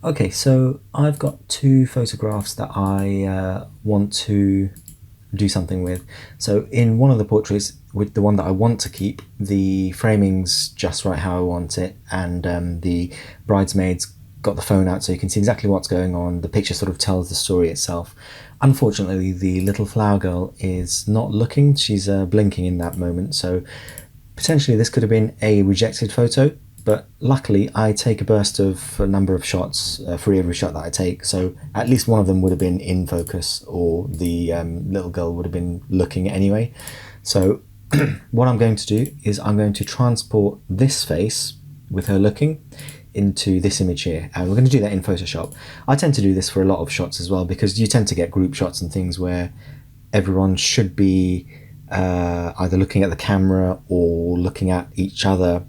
Okay, so I've got two photographs that I want to do something with. So in one of the portraits, with the one that I want to keep, the framing's just right how I want it, and the bridesmaids got the phone out so you can see exactly what's going on. The picture sort of tells the story itself. Unfortunately, the little flower girl is not looking. She's blinking in that moment, so potentially this could have been a rejected photo, but luckily I take a burst of a number of shots for every shot that I take, so at least one of them would have been in focus, or the little girl would have been looking anyway. So what I'm going to do is I'm going to transport this face with her looking into this image here, and we're going to do that in Photoshop. I tend to do this for a lot of shots as well, because you tend to get group shots and things where everyone should be either looking at the camera or looking at each other,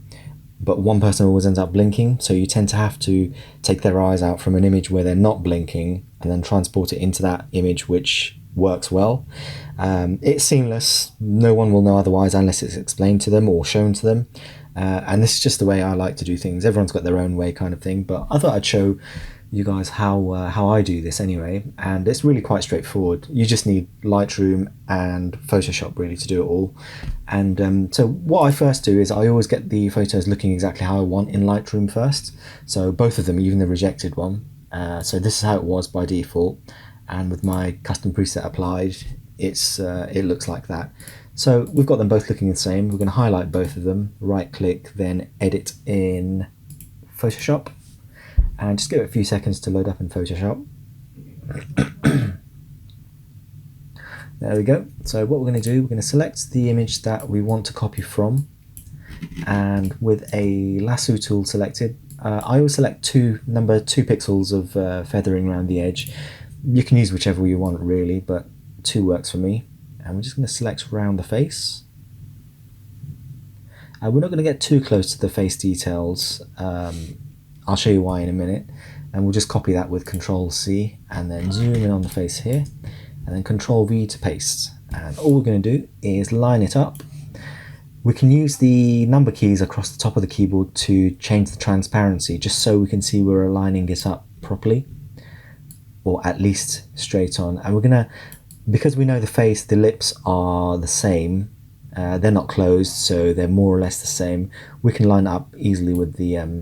but one person always ends up blinking, so you tend to have to take their eyes out from an image where they're not blinking and then transport it into that image, which works well. It's seamless, no one will know otherwise unless it's explained to them or shown to them, and this is just the way I like to do things. Everyone's got their own way kind of thing, but I thought I'd show you guys how I do this anyway, and it's really quite straightforward. You just need Lightroom and Photoshop really to do it all. And so what I first do is I always get the photos looking exactly how I want in Lightroom first, so both of them, even the rejected one. So this is how it was by default, and with my custom preset applied, it looks like that. So we've got them both looking the same. We're going to highlight both of them, right click, then edit in Photoshop, and just give it a few seconds to load up in Photoshop. There we go. So what we're going to do, we're going to select the image that we want to copy from, and with a lasso tool selected, I always select number 2 pixels of feathering around the edge. You can use whichever you want really, but 2 works for me. And we're just going to select around the face. We're not going to get too close to the face details. I'll show you why in a minute, and we'll just copy that with Control C and then zoom in on the face here, and then Control V to paste. And all we're going to do is line it up. We can use the number keys across the top of the keyboard to change the transparency, just so we can see we're aligning this up properly, or at least straight on. And we're gonna, because we know the face, the lips are the same, they're not closed, so they're more or less the same. We can line it up easily with the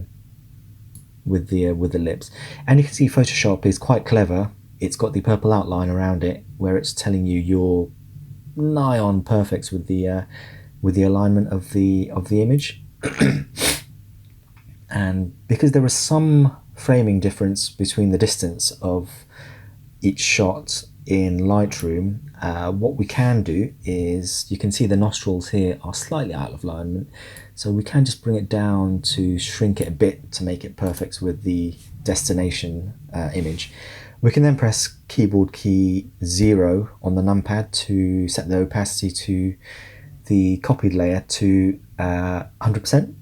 lips, and you can see Photoshop is quite clever. It's got the purple outline around it where it's telling you you're nigh on perfect with the alignment of the image. And because there is some framing difference between the distance of each shot in Lightroom, what we can do is, you can see the nostrils here are slightly out of alignment, so we can just bring it down to shrink it a bit to make it perfect with the destination image. We can then press keyboard key 0 on the numpad to set the opacity to the copied layer to 100%,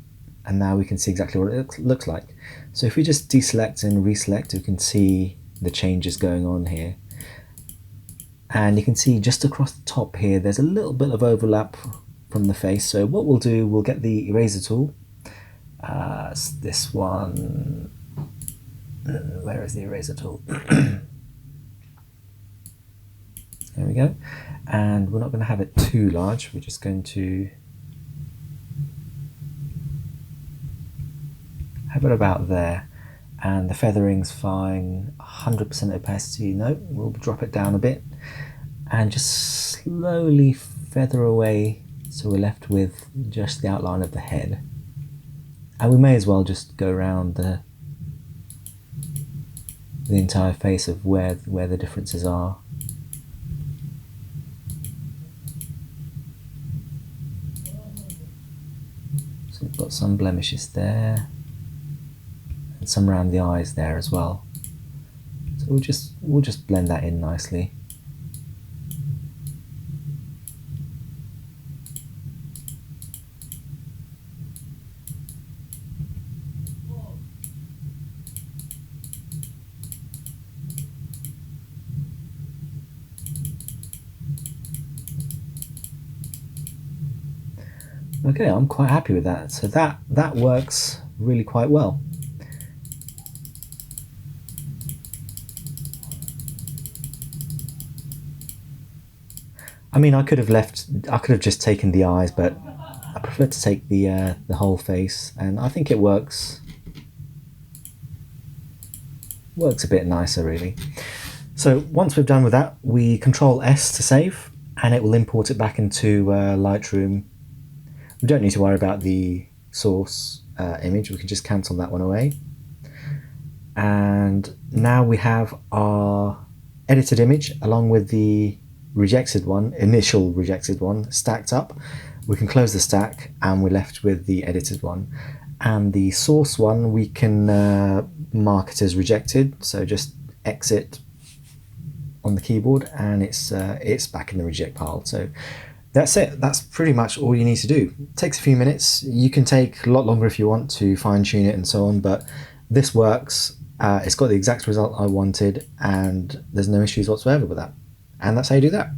and now we can see exactly what it looks like. So if we just deselect and reselect, we can see the changes going on here. And you can see just across the top here, there's a little bit of overlap from the face. So what we'll do, we'll get the eraser tool. This one, where is the eraser tool? There we go. And we're not going to have it too large. We're just going to have it about there. And the feathering's fine, 100% opacity, no, we'll drop it down a bit and just slowly feather away so we're left with just the outline of the head. And we may as well just go around the entire face of where the differences are. So we've got some blemishes there, and some around the eyes there as well. So we'll just blend that in nicely. Okay, I'm quite happy with that. So that works really quite well. I mean, I could have just taken the eyes, but I prefer to take the whole face, and I think it works a bit nicer, really. So once we've done with that, we Control S to save, and it will import it back into Lightroom. We don't need to worry about the source image. We can just cancel that one away. And now we have our edited image along with the rejected one, initial rejected one, stacked up. We can close the stack and we're left with the edited one. And the source one we can mark it as rejected, so just exit on the keyboard and it's back in the reject pile. So that's it. That's pretty much all you need to do. It takes a few minutes. You can take a lot longer if you want to fine tune it and so on, but this works. It's got the exact result I wanted and there's no issues whatsoever with that. And that's how you do that.